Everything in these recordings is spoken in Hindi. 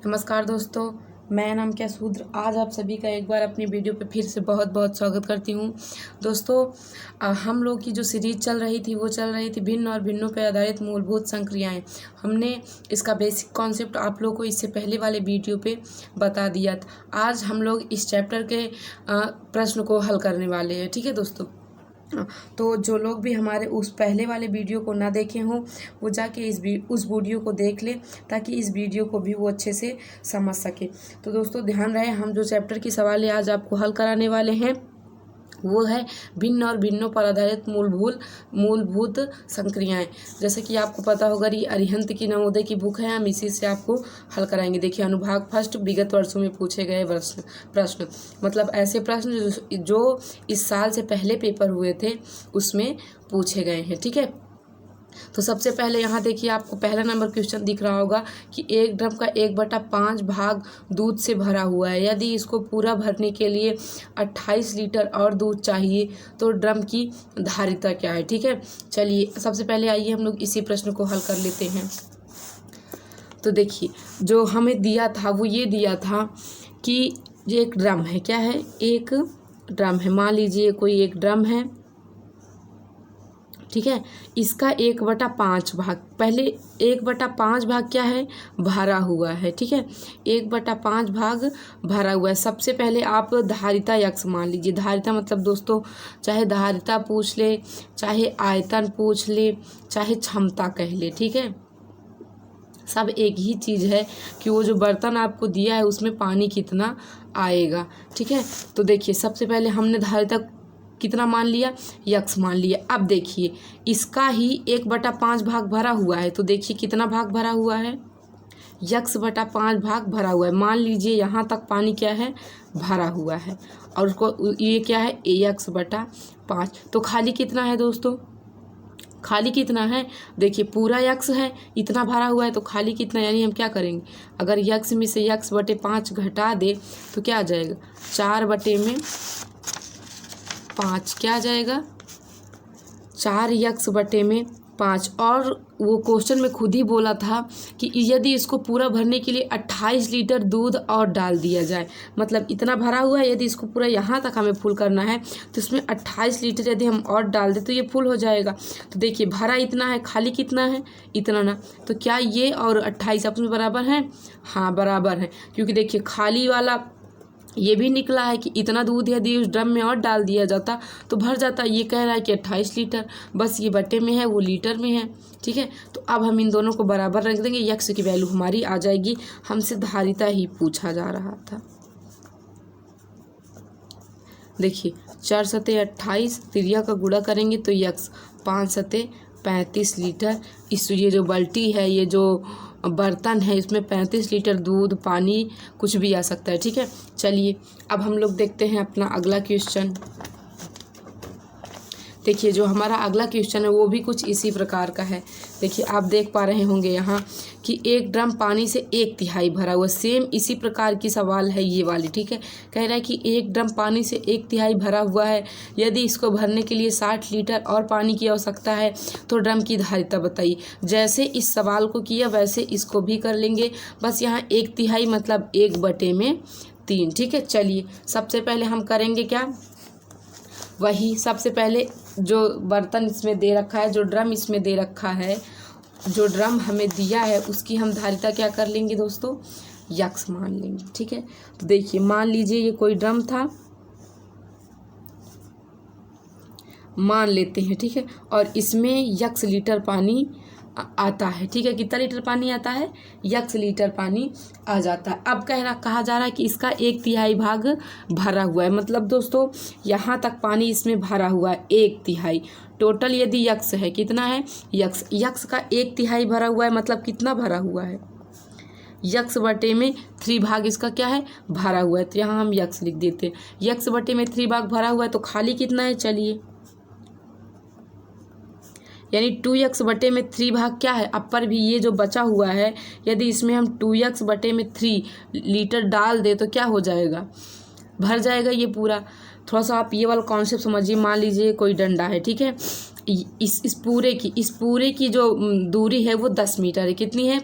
नमस्कार दोस्तों, मैं नाम क्या शूद्र आज आप सभी का एक बार अपनी वीडियो पे फिर से बहुत बहुत स्वागत करती हूँ। दोस्तों, हम लोग की जो सीरीज चल रही थी वो चल रही थी भिन्न और भिन्नों पर आधारित मूलभूत संक्रियाएं। हमने इसका बेसिक कॉन्सेप्ट आप लोग को इससे पहले वाले वीडियो पे बता दिया था। आज हम लोग इस चैप्टर के प्रश्न को हल करने वाले हैं। ठीक है दोस्तों, तो जो लोग भी हमारे उस पहले वाले वीडियो को ना देखे हों वो जाके उस वीडियो को देख लें ताकि इस वीडियो को भी वो अच्छे से समझ सके। तो दोस्तों ध्यान रहे, हम जो चैप्टर की सवाल आज आपको हल कराने वाले हैं वो है भिन्न और भिन्नों पर आधारित मूलभूत संक्रियाएं। जैसे कि आपको पता होगा ये अरिहंत की नवोदय की बुक है, हम इसी से आपको हल कराएंगे। देखिए, अनुभाग फर्स्ट विगत वर्षों में पूछे गए प्रश्न मतलब ऐसे प्रश्न जो इस साल से पहले पेपर हुए थे उसमें पूछे गए हैं। ठीक है, तो सबसे पहले यहाँ देखिए, आपको पहला नंबर क्वेश्चन दिख रहा होगा कि एक ड्रम का 1/5 भाग दूध से भरा हुआ है। यदि इसको पूरा भरने के लिए 28 लीटर और दूध चाहिए तो ड्रम की धारिता क्या है। ठीक है, चलिए सबसे पहले आइए हम लोग इसी प्रश्न को हल कर लेते हैं। तो देखिए, जो हमें दिया था वो ये दिया था कि ये एक ड्रम है। क्या है? एक ड्रम है। मान लीजिए कोई एक ड्रम है। ठीक है, इसका 1/5 भाग, पहले 1/5 भाग क्या है? भरा हुआ है। ठीक है, 1/5 भाग भरा हुआ है। सबसे पहले आप धारिता यक्स मान लीजिए। धारिता मतलब दोस्तों चाहे धारिता पूछ ले, चाहे आयतन पूछ ले, चाहे क्षमता कह ले। ठीक है, सब एक ही चीज़ है कि वो जो बर्तन आपको दिया है उसमें पानी कितना आएगा। ठीक है, तो देखिए सबसे पहले हमने धारिता कितना मान लिया? यक्स मान लिया। अब देखिए इसका ही 1/5 भाग भरा हुआ है, तो देखिए कितना भाग भरा हुआ है? यक्स/5 भाग भरा हुआ है। मान लीजिए यहाँ तक पानी क्या है? भरा हुआ है, और उसको ये क्या है? X/5। तो खाली कितना है दोस्तों? खाली कितना है? देखिए पूरा यक्स है, इतना भरा हुआ है, तो खाली कितना, यानी हम क्या करेंगे? अगर यक्स में से x/5 घटा दे तो क्या आ जाएगा? 4/5 क्या आ जाएगा? 4x/5। और वो क्वेश्चन में खुद ही बोला था कि यदि इसको पूरा भरने के लिए 28 लीटर दूध और डाल दिया जाए, मतलब इतना भरा हुआ है, यदि इसको पूरा यहाँ तक हमें फुल करना है तो इसमें 28 लीटर यदि हम और डाल दें तो ये फुल हो जाएगा। तो देखिए भरा इतना है, खाली कितना है? इतना ना। तो क्या ये और 28 आपस में बराबर हैं? हाँ बराबर हैं, क्योंकि देखिए खाली वाला ये भी निकला है कि इतना दूध यदि उस ड्रम में और डाल दिया जाता तो भर जाता। ये कह रहा है कि 28 लीटर, बस ये बटे में है वो लीटर में है। ठीक है, तो अब हम इन दोनों को बराबर रख देंगे, यक्स की वैल्यू हमारी आ जाएगी। हमसे धारिता ही पूछा जा रहा था। देखिए 4 सते 28, त्रिज्या का गुणा करेंगे तो यक्स 5 सते 35 लीटर। इस ये जो बाल्टी है, ये जो बर्तन है, इसमें 35 लीटर दूध, पानी कुछ भी आ सकता है। ठीक है, चलिए अब हम लोग देखते हैं अपना अगला क्वेश्चन। देखिए जो हमारा अगला क्वेश्चन है वो भी कुछ इसी प्रकार का है। देखिए आप देख पा रहे होंगे यहाँ कि एक ड्रम पानी से 1/3 भरा हुआ, सेम इसी प्रकार की सवाल है ये वाली। ठीक है, कह रहा है कि एक ड्रम पानी से 1/3 भरा हुआ है, यदि इसको भरने के लिए 60 लीटर और पानी की आवश्यकता है तो ड्रम की धारिता बताइए। जैसे इस सवाल को किया वैसे इसको भी कर लेंगे, बस यहाँ 1/3 मतलब 1/3। ठीक है, चलिए सबसे पहले हम करेंगे क्या? वही सबसे पहले जो बर्तन इसमें दे रखा है, जो ड्रम इसमें दे रखा है, जो ड्रम हमें दिया है उसकी हम धारिता क्या कर लेंगे दोस्तों? यक्स मान लेंगे। ठीक है, तो देखिए मान लीजिए ये कोई ड्रम था, मान लेते हैं। ठीक है, और इसमें यक्स लीटर पानी आता है। ठीक है, कितना लीटर पानी आता है? यक्स लीटर पानी आ जाता है। अब कहा जा रहा है कि इसका 1/3 भाग भरा हुआ है, मतलब दोस्तों यहाँ तक पानी इसमें भरा हुआ है 1/3। टोटल यदि यक्स है, कितना है? यक्स का 1/3 भरा हुआ है, मतलब कितना भरा हुआ है? यक्स बटे में 3 भाग इसका क्या है? भरा हुआ है, तो यहाँ हम यक्स लिख देते हैं। यक्स बटे में 3 भाग भरा हुआ है, तो खाली कितना है? चलिए, यानी 2x/3 भाग क्या है? अपर भी ये जो बचा हुआ है, यदि इसमें हम 2x/3 लीटर डाल दे तो क्या हो जाएगा? भर जाएगा ये पूरा। थोड़ा सा आप ये वाला कॉन्सेप्ट समझिए। मान लीजिए कोई डंडा है। ठीक है, इस पूरे की जो दूरी है वो 10 मीटर है। कितनी है?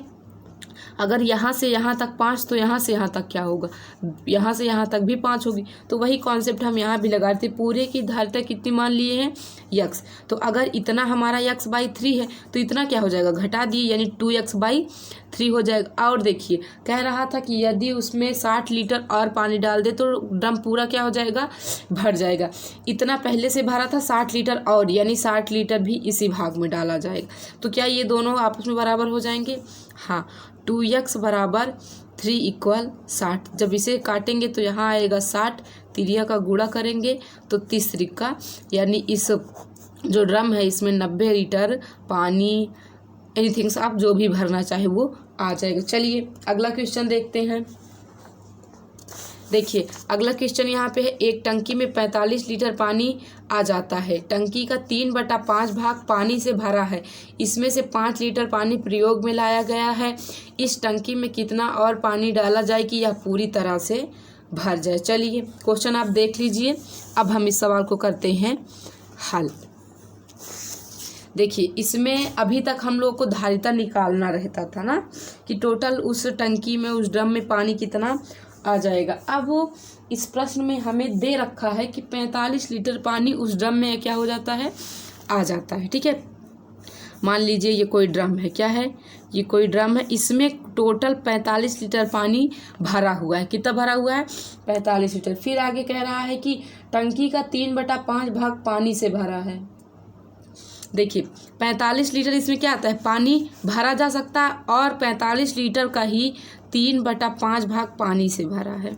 अगर यहाँ से यहाँ तक 5 तो यहाँ से यहाँ तक क्या होगा, यहाँ से यहाँ तक भी 5 होगी। तो वही कॉन्सेप्ट हम यहाँ भी लगा रहे थे। पूरे की धारिता कितनी मान लिए हैं, यक्स। तो अगर इतना हमारा x/3 है तो इतना क्या हो जाएगा, घटा दिए, यानी 2x/3 हो जाएगा। और देखिए कह रहा था कि यदि उसमें 60 लीटर और पानी डाल दे तो ड्रम पूरा क्या हो जाएगा, भर जाएगा। इतना पहले से भरा था 60 लीटर और, यानी 60 लीटर भी इसी भाग में डाला जाएगा। तो क्या ये दोनों आपस में बराबर हो जाएंगे, हाँ। 2x = 3 = 60। जब इसे काटेंगे तो यहाँ आएगा 60, तिरिया का गुणा करेंगे तो 30 त्रिका, यानी इस जो ड्रम है इसमें 90 लीटर पानी, एनीथिंग्स आप जो भी भरना चाहे वो आ जाएगा। चलिए अगला क्वेश्चन देखते हैं। देखिए अगला क्वेश्चन यहाँ पे है, एक टंकी में 45 लीटर पानी आ जाता है। टंकी का 3/5 भाग पानी से भरा है। इसमें से 5 लीटर पानी प्रयोग में लाया गया है। इस टंकी में कितना और पानी डाला जाए कि यह पूरी तरह से भर जाए। चलिए क्वेश्चन आप देख लीजिए। अब हम इस सवाल को करते हैं हल। देखिए इसमें अभी तक हम लोग को धारिता निकालना रहता था ना, कि टोटल उस टंकी में, उस ड्रम में पानी कितना आ जाएगा। अब इस प्रश्न में हमें दे रखा है कि 45 लीटर पानी उस ड्रम में क्या हो जाता है, आ जाता है। ठीक है, मान लीजिए ये कोई ड्रम है, क्या है, ये कोई ड्रम है, इसमें टोटल 45 लीटर पानी भरा हुआ है। कितना भरा हुआ है, 45 लीटर। फिर आगे कह रहा है कि टंकी का 3/5 भाग पानी से भरा है। देखिए 45 लीटर इसमें क्या आता है, पानी भरा जा सकता है, और 45 लीटर का ही 3/5 भाग पानी से भरा है,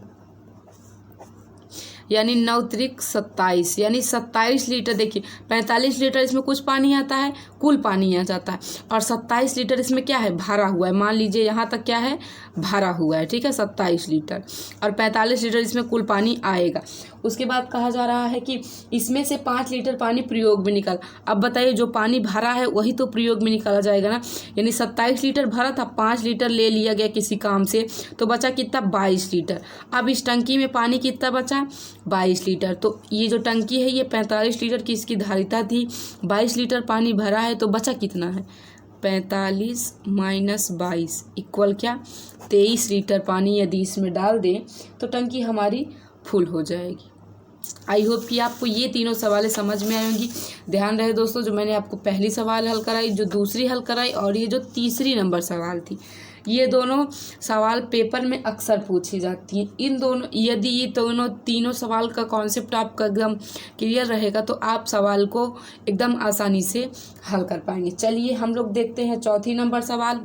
यानी 9 त्रिक 27, यानी 27 लीटर। देखिए 45 लीटर इसमें कुछ पानी आता है, कुल पानी आ जाता है, और 27 लीटर इसमें क्या है, भरा हुआ है। मान लीजिए यहाँ तक क्या है, भरा हुआ है। ठीक है, 27 लीटर, और 45 लीटर इसमें कुल पानी आएगा। उसके बाद कहा जा रहा है कि इसमें से 5 लीटर पानी प्रयोग में निकाल। अब बताइए जो पानी भरा है वही तो प्रयोग में निकाला जाएगा ना, यानी 27 लीटर भरा था, 5 लीटर ले लिया गया किसी काम से, तो बचा कितना, 22 लीटर। अब इस टंकी में पानी कितना बचा, 22 लीटर। तो ये जो टंकी है ये 45 लीटर की इसकी धारिता थी, 22 लीटर पानी भरा है, तो बचा कितना है, 45 - 22 इक्वल क्या, 23 लीटर पानी यदि इसमें डाल दें तो टंकी हमारी फुल हो जाएगी। आई होप कि आपको ये तीनों सवालें समझ में आएंगी। ध्यान रहे दोस्तों, जो मैंने आपको पहली सवाल हल कराई, जो दूसरी हल कराई, और ये जो तीसरी नंबर सवाल थी, ये दोनों सवाल पेपर में अक्सर पूछी जाती हैं। इन दोनों, यदि ये तीनों सवाल का कॉन्सेप्ट आपका एकदम क्लियर रहेगा तो आप सवाल को एकदम आसानी से हल कर पाएंगे। चलिए हम लोग देखते हैं चौथी नंबर सवाल।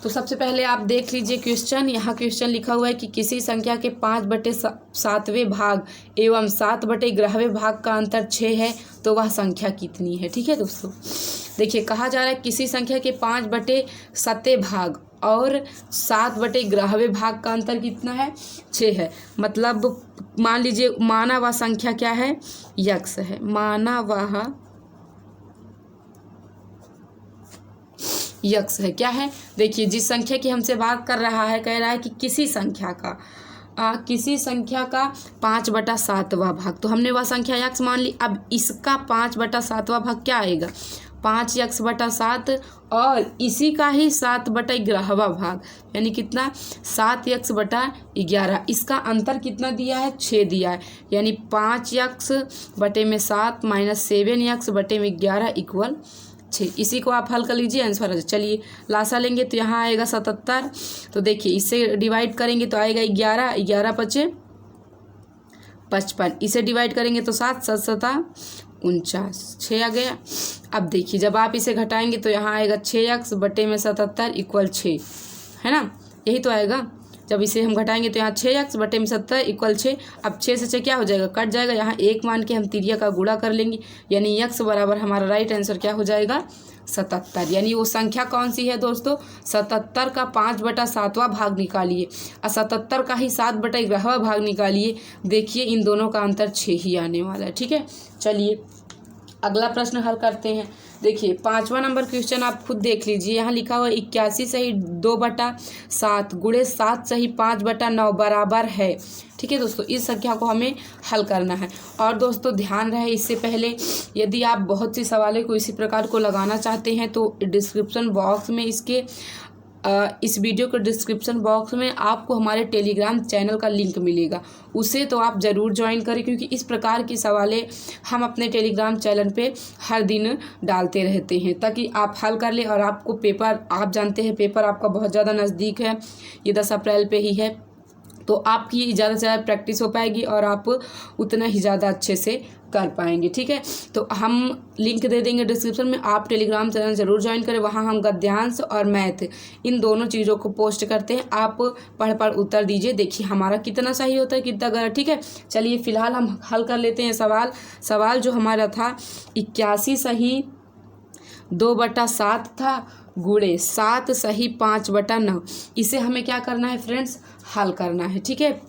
तो सबसे पहले आप देख लीजिए क्वेश्चन। यहाँ क्वेश्चन लिखा हुआ है कि किसी संख्या के 5/7वें भाग एवं 7/11वें भाग का अंतर 6 है तो वह संख्या कितनी है। ठीक है दोस्तों, देखिए कहा जा रहा है किसी संख्या के 5/7वें भाग और 7/11वें भाग का अंतर कितना है, 6 है। मतलब मान लीजिए माना वह संख्या क्या है, यक्स है। माना वह यक्स है, क्या है, देखिए जिस संख्या की हमसे बात कर रहा है, कह रहा है कि किसी संख्या का 5/7वां भाग, तो हमने वह संख्या यक्स मान ली। अब इसका 5/7वां भाग क्या आएगा, 5x/7, और इसी का ही 7/11वां भाग, यानी कितना, 7x/11। इसका अंतर कितना दिया है, 6 दिया है, यानी 5x/7 - 7x/11 इक्वल 6। इसी को आप हल कर लीजिए, आंसर आ जाए। चलिए लासा लेंगे तो यहाँ आएगा 77। तो देखिए इससे डिवाइड करेंगे तो आएगा 11, 11 × 5 = 55। इसे डिवाइड करेंगे तो 7, 7 × 7 = 49, 6 आ गया। अब देखिए जब आप इसे घटाएंगे तो यहाँ आएगा 6x/77 इक्वल 6, है ना, यही तो आएगा। जब इसे हम घटाएंगे तो यहाँ 6x/77 इक्वल 6। अब 6 से 6 क्या हो जाएगा, कट जाएगा। यहाँ 1 मान के हम तिरिया का गुणा कर लेंगे, यानी x बराबर हमारा राइट आंसर क्या हो जाएगा, 77। यानी वो संख्या कौन सी है दोस्तों, 77 का 5/7वां भाग निकालिए और 77 का ही 7/11वां भाग निकालिए। देखिए इन दोनों का अंतर 6 ही आने वाला है। ठीक है, चलिए अगला प्रश्न हल करते हैं। देखिए 5वां नंबर क्वेश्चन आप खुद देख लीजिए, यहाँ लिखा हुआ 81 सही 2/7 गुणे 7 सही 5/9 बराबर है। ठीक है दोस्तों, इस संख्या को हमें हल करना है। और दोस्तों ध्यान रहे, इससे पहले यदि आप बहुत सी सवालों को इसी प्रकार को लगाना चाहते हैं तो डिस्क्रिप्शन बॉक्स में इस वीडियो के डिस्क्रिप्शन बॉक्स में आपको हमारे टेलीग्राम चैनल का लिंक मिलेगा, उसे तो आप ज़रूर ज्वाइन करें, क्योंकि इस प्रकार की सवालें हम अपने टेलीग्राम चैनल पे हर दिन डालते रहते हैं, ताकि आप हल कर लें। और आपको पेपर, आप जानते हैं पेपर आपका बहुत ज़्यादा नज़दीक है, ये 10 अप्रैल पे ही है, तो आपकी ज़्यादा से ज़्यादा प्रैक्टिस हो पाएगी और आप उतना ही ज़्यादा अच्छे से कर पाएंगे। ठीक है, तो हम लिंक दे देंगे डिस्क्रिप्शन में, आप टेलीग्राम चैनल ज़रूर ज्वाइन करें। वहाँ हम गद्यांश और मैथ इन दोनों चीज़ों को पोस्ट करते हैं, आप पढ़ उत्तर दीजिए, देखिए हमारा कितना सही होता है कितना गलत। ठीक है, चलिए फ़िलहाल हम हल कर लेते हैं सवाल जो हमारा था 81 सही 2/7 था गुणे 7 सही 5/9। इसे हमें क्या करना है फ्रेंड्स, हल करना है। ठीक है,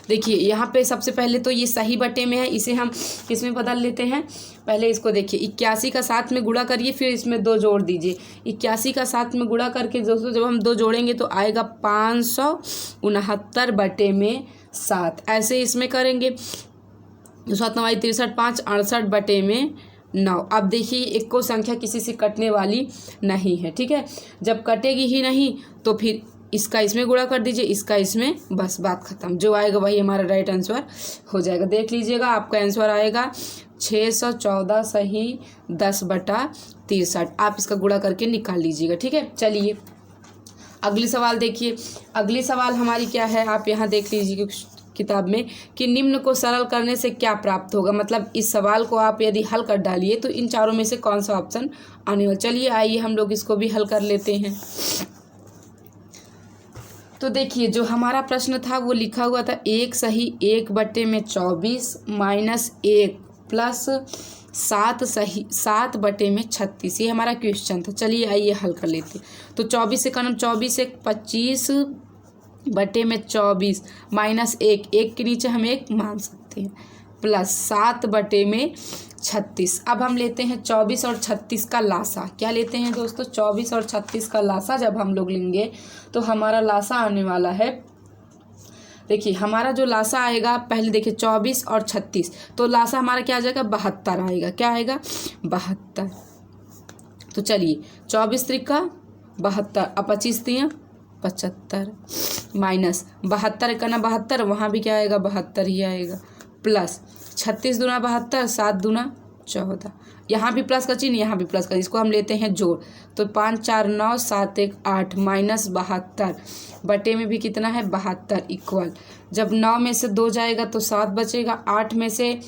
देखिए यहाँ पे सबसे पहले तो ये सही बटे में है, इसे हम किस में बदल लेते हैं। पहले इसको देखिए 81 का 7 में गुणा करिए, फिर इसमें 2 जोड़ दीजिए। 81 का 7 में गुणा करके दोस्तों जब हम 2 जोड़ेंगे तो आएगा 569/7। ऐसे इसमें करेंगे 7 9 63 5 68/9। अब देखिए एक को संख्या किसी से कटने वाली नहीं है। ठीक है, जब कटेगी ही नहीं तो फिर इसका इसमें गुणा कर दीजिए, इसका इसमें, बस बात खत्म। जो आएगा वही हमारा राइट आंसर हो जाएगा। देख लीजिएगा आपका आंसर आएगा 614 सही 10/63। आप इसका गुणा करके निकाल लीजिएगा। ठीक है, चलिए अगली सवाल देखिए। अगली सवाल हमारी क्या है, आप यहाँ देख लीजिए किताब में कि निम्न को सरल करने से क्या प्राप्त होगा। मतलब इस सवाल को आप यदि हल कर डालिए तो इन चारों में से कौन सा ऑप्शन आने वाला। चलिए आइए हम लोग इसको भी हल कर लेते हैं। तो देखिए जो हमारा प्रश्न था वो लिखा हुआ था 1 सही 1/24 माइनस 1 प्लस 7 सही 7/36। ये हमारा क्वेश्चन था। चलिए आइए हल कर लेते। तो 24 से कम 24 1 25/24 माइनस 1 के नीचे हम 1 मान सकते हैं, प्लस 7/36। अब हम लेते हैं 24 और 36 का लासा। क्या लेते हैं दोस्तों, 24 और 36 का लासा जब हम लोग लेंगे तो हमारा लासा आने वाला है। देखिए हमारा जो लासा आएगा, पहले देखिए 24 और 36, तो लासा हमारा क्या आ जाएगा 72 आएगा। क्या आएगा 72। तो चलिए 24 त्रिका 72, अब 25 दिया 75 माइनस 72 का ना 72, वहाँ भी क्या आएगा 72 ही आएगा, प्लस 36 दूना 72, 7 दूना 14। यहाँ भी प्लस का चिन्ह, यहाँ भी प्लस का, इसको हम लेते हैं जोड़। तो 5 4 9 7 1 8 माइनस 72 बटे में भी कितना है 72 इक्वल। जब 9 में से 2 जाएगा तो 7 बचेगा, 8 में से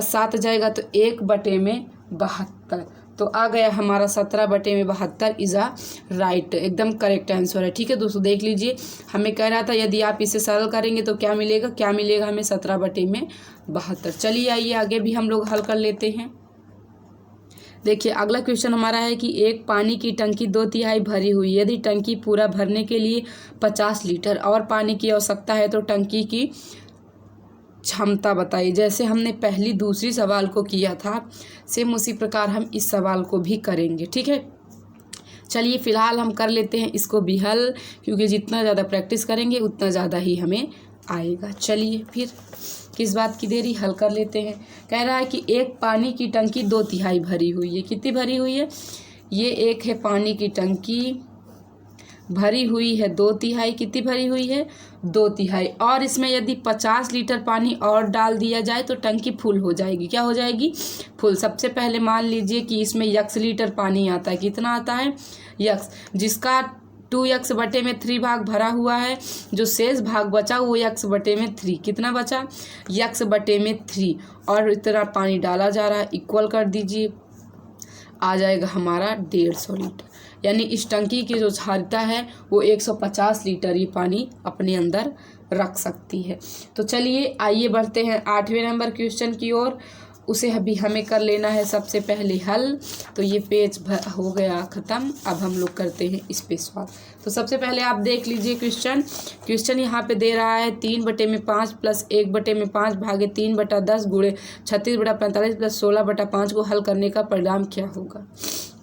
7 जाएगा तो 1/72। तो आ गया हमारा 17/72 इज़ आ राइट, एकदम करेक्ट आंसर है। ठीक है दोस्तों, देख लीजिए हमें कह रहा था यदि आप इसे सरल करेंगे तो क्या मिलेगा हमें 17/72। चलिए आइए आगे भी हम लोग हल कर लेते हैं। देखिए अगला क्वेश्चन हमारा है कि एक पानी की टंकी 2/3 भरी हुई, यदि टंकी पूरा भरने के लिए 50 लीटर और पानी की आवश्यकता है तो टंकी की क्षमता बताइए। जैसे हमने पहली दूसरी सवाल को किया था सेम उसी प्रकार हम इस सवाल को भी करेंगे। ठीक है, चलिए फिलहाल हम कर लेते हैं इसको भी हल, क्योंकि जितना ज़्यादा प्रैक्टिस करेंगे उतना ज़्यादा ही हमें आएगा। चलिए फिर किस बात की देरी, हल कर लेते हैं। कह रहा है कि एक पानी की टंकी 2/3 भरी हुई है। कितनी भरी हुई है, ये एक है पानी की टंकी भरी हुई है 2/3। कितनी भरी हुई है 2/3, और इसमें यदि 50 लीटर पानी और डाल दिया जाए तो टंकी फुल हो जाएगी। क्या हो जाएगी, फुल। सबसे पहले मान लीजिए कि इसमें x लीटर पानी आता है। कितना आता है x, जिसका 2x/3 भाग भरा हुआ है, जो शेष भाग बचा वो x/3। कितना बचा x/3, और इतना पानी डाला जा रहा है, इक्वल कर दीजिए, आ जाएगा हमारा 150 लीटर। यानी इस टंकी की जो क्षमता है वो 150 लीटर ही पानी अपने अंदर रख सकती है। तो चलिए आइए बढ़ते हैं 8वें नंबर क्वेश्चन की ओर। उसे अभी हमें कर लेना है सबसे पहले हल। तो ये पेज हो गया ख़त्म। अब हम लोग करते हैं इस पे सॉल्व। तो सबसे पहले आप देख लीजिए क्वेश्चन यहाँ पे दे रहा है 3/5 प्लस 1/5 भागे 3/10 गुणे 36/45 प्लस 16/5 को हल करने का परिणाम क्या होगा।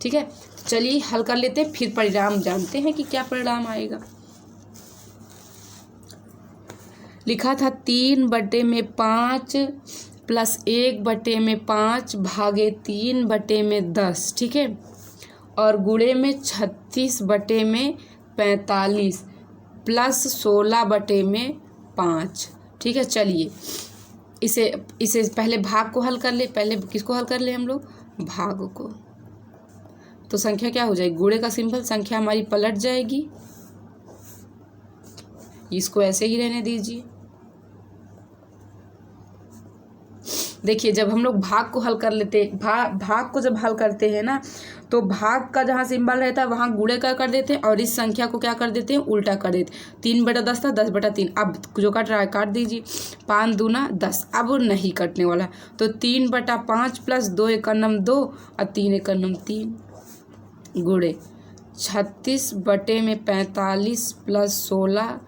ठीक है, तो चलिए हल कर लेते हैं, फिर परिणाम जानते हैं कि क्या परिणाम आएगा। लिखा था 3/5 प्लस 1/5 भागे 3/10, ठीक है, और गुणे में 36/45 प्लस 16/5। ठीक है, चलिए इसे पहले भाग को हल कर ले। पहले किसको हल कर ले हम लोग, भाग को। तो संख्या क्या हो जाएगी, गुणे का सिंबल, संख्या हमारी पलट जाएगी। इसको ऐसे ही रहने दीजिए। देखिए जब हम लोग भाग को हल कर लेते, भाग को जब हल करते हैं ना, तो भाग का जहाँ सिंबल रहता है वहाँ गुणे का कर देते हैं और इस संख्या को क्या कर देते हैं, उल्टा कर देते हैं। 3/10 था, 10/3। अब जो कट रहा है काट दीजिए। 5 दूना 10, अब नहीं कटने वाला। तो 3/5 प्लस 2 एकम 2 और 3 एकम 3 गुणे 36/45 प्लस 16।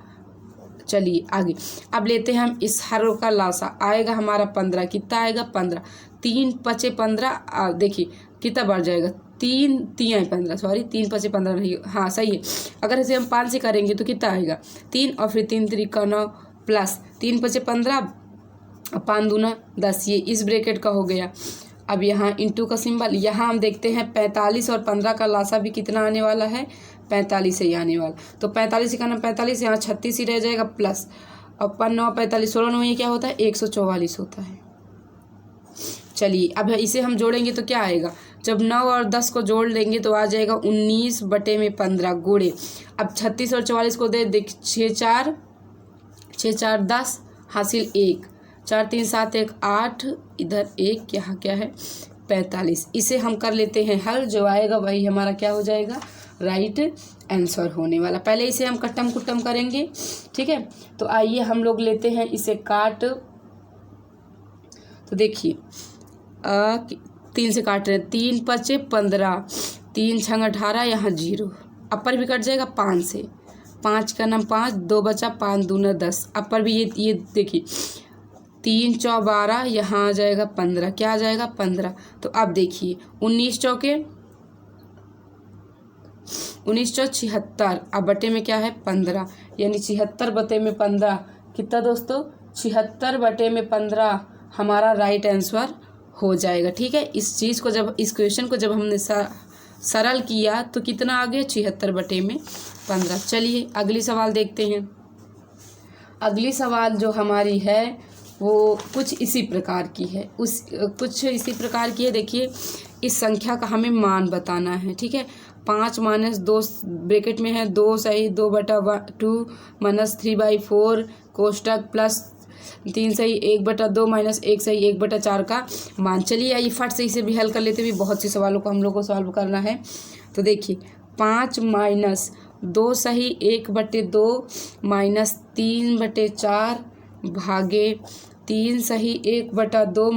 चलिए आगे अब लेते हैं हम इस हर का लासा। आएगा हमारा 15। कितना आएगा, 15। 3 × 5 = 15। देखिए कितना बढ़ जाएगा, 3 × 15, सॉरी 3 × 5 = 15 नहीं, हाँ सही है। अगर इसे हम 5 से करेंगे तो कितना आएगा, 3 और फिर 3 × 3 = 9 प्लस 3 × 5 = 15 और 5 दूना 10। ये इस ब्रैकेट का हो गया। अब यहाँ इंटू का सिंबल, यहाँ हम देखते हैं 45 और 15 का लासा भी कितना आने वाला है, 45 ही आने वाला। तो 45 का 45, यहाँ 36 ही रह जाएगा प्लस, और 5 × 9 = 45, 16 × 9 ये क्या होता है, 144 होता है। चलिए अब इसे हम जोड़ेंगे तो क्या आएगा, जब 9 और 10 को जोड़ लेंगे तो आ जाएगा 19/15 गुणे। अब 36 और 44 को दे 6 4 10 हासिल 1, 4 3 7 1 8, इधर 1, यहाँ क्या है 45। इसे हम कर लेते हैं हल, जो आएगा वही हमारा क्या हो जाएगा, राइट आंसर होने वाला। पहले इसे हम कट्टम कुट्टम करेंगे। ठीक है, तो आइए हम लोग लेते हैं इसे काट। तो देखिए 3 से काट रहे हैं, 3 × 5 = 15, 3 × 6 = 18, यहाँ 0, अपर भी कट जाएगा 5 से, 5 का 5, 2 बचा, 5 दूना 10, अपर भी ये देखिए 3 × 4 = 12, यहाँ आ जाएगा 15, क्या आ जाएगा 15। तो अब देखिए 19 × 4 = 76, अब बटे में क्या है 15, यानी 76/15 कितना दोस्तों, 76/15 हमारा राइट आंसर हो जाएगा। ठीक है, इस चीज़ को जब, इस क्वेश्चन को जब हमने सरल किया तो कितना आ गया, 76/15। चलिए अगली सवाल देखते हैं। अगली सवाल जो हमारी है वो कुछ इसी प्रकार की है, कुछ इसी प्रकार की है। देखिए इस संख्या का हमें मान बताना है। ठीक है, 5 - 2 ब्रैकेट में है, 2 सही 2/2 - 3/4 कोष्टक प्लस 3 सही 1/2 - 1 सही 1/4 का मान। चलिए आइए फट से इसे भी हल कर लेते हैं, बहुत सी सवालों को हम लोग को सॉल्व करना है। तो देखिए 5 - 2 सही 1/2 - 3/4 भागे 3 सही 1/2 -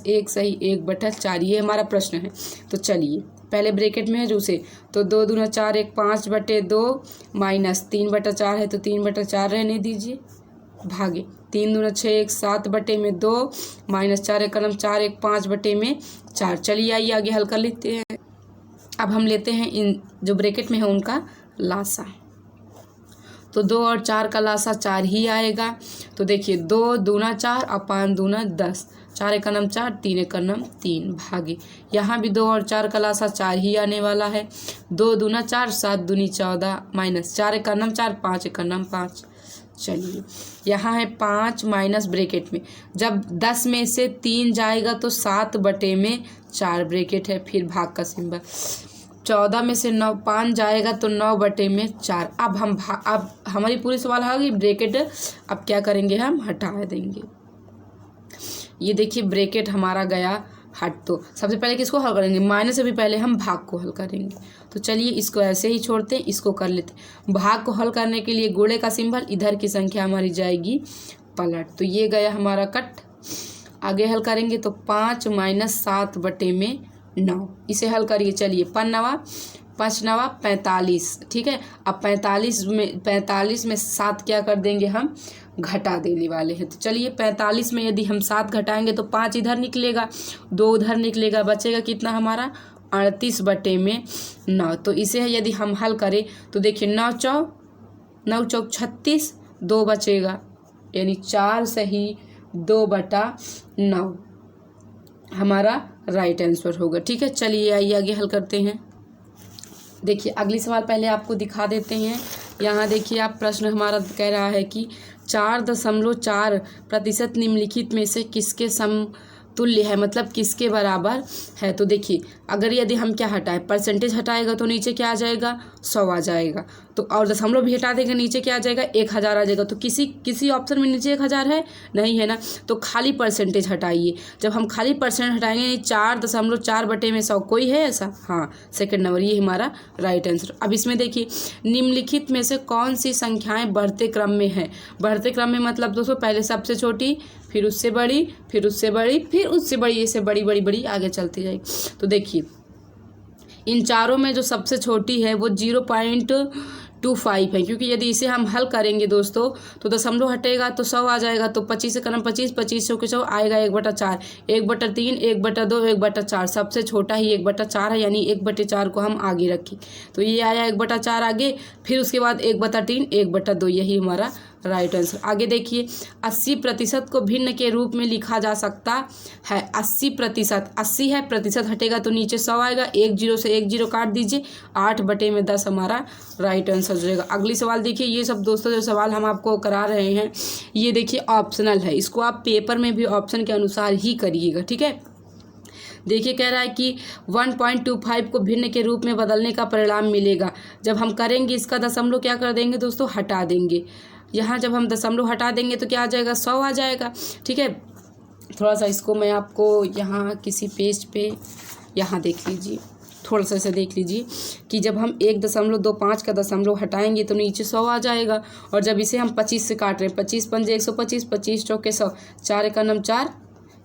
1 सही 1/4, ये हमारा प्रश्न है। तो चलिए पहले ब्रैकेट में है जो उसे, तो 2 दूना 4 1 5/2 - 3/4 है तो 3/4 रहने दीजिए, भागे 3 दूना 6 1 7/2 - 4 एकम 4 1 5/4। चलिए आइए आगे हल कर लेते हैं। अब हम लेते हैं इन जो ब्रैकेट में है उनका लासा। तो 2 और 4 का लासा 4 ही आएगा। तो देखिए 2 दूना 4 और 5 दूना 10, 4 एकम 4 3 एकम 3 भागे, यहाँ भी 2 और 4 का लासा 4 ही आने वाला है। 2 दूना 4 7 दूनी 14 माइनस 4 एकम 4 5 एकम 5। चलिए यहाँ है 5 माइनस ब्रैकेट में, जब 10 में से 3 जाएगा तो 7/4 ब्रैकेट है, फिर भाग का सिंबल। 14 में से 9 5 जाएगा तो 9/4। अब हमारी पूरी सवाल आ गई ब्रैकेट। अब क्या करेंगे, हम हटा देंगे। ये देखिए ब्रैकेट हमारा गया हट। तो सबसे पहले किसको हल करेंगे, माइनस से भी पहले हम भाग को हल करेंगे। तो चलिए इसको ऐसे ही छोड़ते हैं, इसको कर लेते हैं। भाग को हल करने के लिए गुणे का सिंबल, इधर की संख्या हमारी जाएगी पलट। तो ये गया हमारा कट। आगे हल करेंगे तो 5 माइनस 7 बटे में 9, इसे हल करिए। चलिए 5 नवा 45, ठीक है। अब 45 में 7 क्या कर देंगे हम, घटा देने वाले हैं। तो चलिए 45 में यदि हम 7 घटाएंगे तो 5 इधर निकलेगा, 2 उधर निकलेगा, बचेगा कितना हमारा 38 बटे में 9। तो इसे यदि हम हल करें तो देखिए 9 चौक 36, 2 बचेगा, यानी 4 सही 2 बटा 9 हमारा राइट आंसर होगा, ठीक है। चलिए आइए आगे हल करते हैं। देखिए अगली सवाल पहले आपको दिखा देते हैं। यहाँ देखिए आप, प्रश्न हमारा कह रहा है कि 4.4% निम्नलिखित में से किसके समतुल्य है, मतलब किसके बराबर है। तो देखिए अगर यदि हम क्या हटाएं, परसेंटेज हटाएगा तो नीचे क्या आ जाएगा 100 आ जाएगा, तो और दशमलव भी हटा देंगे नीचे क्या आ जाएगा 1000 आ जाएगा। तो किसी ऑप्शन में नीचे 1000 है नहीं, है ना। तो खाली परसेंटेज हटाइए। जब हम खाली परसेंट हटाएंगे 4.4 बटे में 100, कोई है ऐसा, हाँ सेकंड नंबर, ये हमारा राइट आंसर। अब इसमें देखिए निम्नलिखित में से कौन सी संख्याएं बढ़ते क्रम में है। बढ़ते क्रम में मतलब दोस्तों पहले सबसे छोटी, फिर उससे बड़ी, फिर उससे बड़ी, फिर उससे बड़ी, ऐसे बड़ी बड़ी बड़ी आगे चलती जाएगी। तो देखिए इन चारों में जो सबसे छोटी है वो 0.25 है, क्योंकि यदि इसे हम हल करेंगे दोस्तों तो दशमलव हटेगा तो 100 आ जाएगा। तो 25 से कलम 25, 25 के 100 आएगा 1/4, 1/3, 1/2, 1/4, सबसे छोटा ही 1/4 है, यानी 1/4 को हम आगे रखें तो ये आया 1/4 आगे, फिर उसके बाद 1/3, 1/2, यही हमारा राइट आंसर। आगे देखिए 80% को भिन्न के रूप में लिखा जा सकता है। 80%, 80 है, प्रतिशत हटेगा तो नीचे 100 आएगा, 1 0 से 1 0 काट दीजिए, 8 बटे में 10 हमारा राइट आंसर हो जाएगा। अगली सवाल देखिए, ये सब दोस्तों जो सवाल हम आपको करा रहे हैं ये देखिए ऑप्शनल है, इसको आप पेपर में भी ऑप्शन के अनुसार ही करिएगा, ठीक है। देखिए कह रहा है कि 1.25 को भिन्न के रूप में बदलने का परिणाम मिलेगा। जब हम करेंगे इसका दशमलव क्या कर देंगे दोस्तों, हटा देंगे। यहाँ जब हम दशमलव हटा देंगे तो क्या आ जाएगा 100 आ जाएगा, ठीक है। थोड़ा सा इसको मैं आपको यहाँ किसी पेज पे यहाँ देख लीजिए, थोड़ा सा ऐसे देख लीजिए कि जब हम 1.25 का दशमलव हटाएंगे तो नीचे 100 आ जाएगा, और जब इसे हम 25 से काट रहे हैं, 25 पंजे 125, 25 चौके 100, 4 एक 4,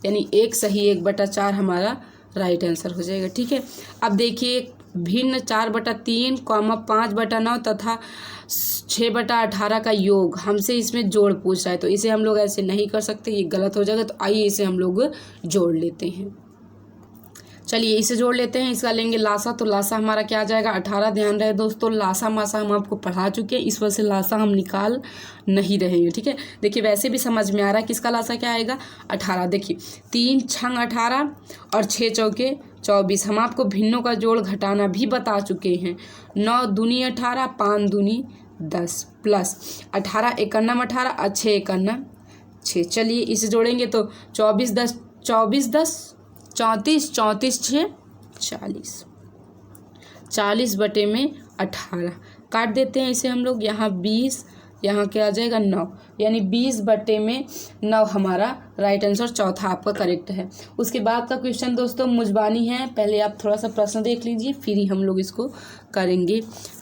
यानी 1 सही 1/4 हमारा राइट आंसर हो जाएगा, ठीक है। अब देखिए भिन्न 4/3, 5/9 तथा 6/18 का योग, हमसे इसमें जोड़ पूछ रहा है, तो इसे हम लोग ऐसे नहीं कर सकते, ये गलत हो जाएगा। तो आइए इसे हम लोग जोड़ लेते हैं। चलिए इसे जोड़ लेते हैं, इसका लेंगे लासा, तो लासा हमारा क्या आ जाएगा 18। ध्यान रहे दोस्तों लासा मासा हम आपको पढ़ा चुके हैं, इस वजह से लासा हम निकाल नहीं रहे हैं, ठीक है। देखिए वैसे भी समझ में आ रहा है किसका लासा क्या आएगा 18। देखिए 3 छंग 18 और 6 चौके 24, हम आपको भिन्नों का जोड़ घटाना भी बता चुके हैं। 9 दूनी 18, 5 दूनी 10 प्लस 18 एकन्नम 18 और 6 एकन्नम 6। चलिए इसे जोड़ेंगे तो 24 10 24 10 34, 34 6 40, 40 बटे में 18 काट देते हैं इसे हम लोग। यहाँ 20, यहाँ क्या आ जाएगा 9, यानी 20 बटे में 9 हमारा राइट आंसर चौथा आपका करेक्ट है। उसके बाद का क्वेश्चन दोस्तों मुजबानी है, पहले आप थोड़ा सा प्रश्न देख लीजिए फिर ही हम लोग इसको करेंगे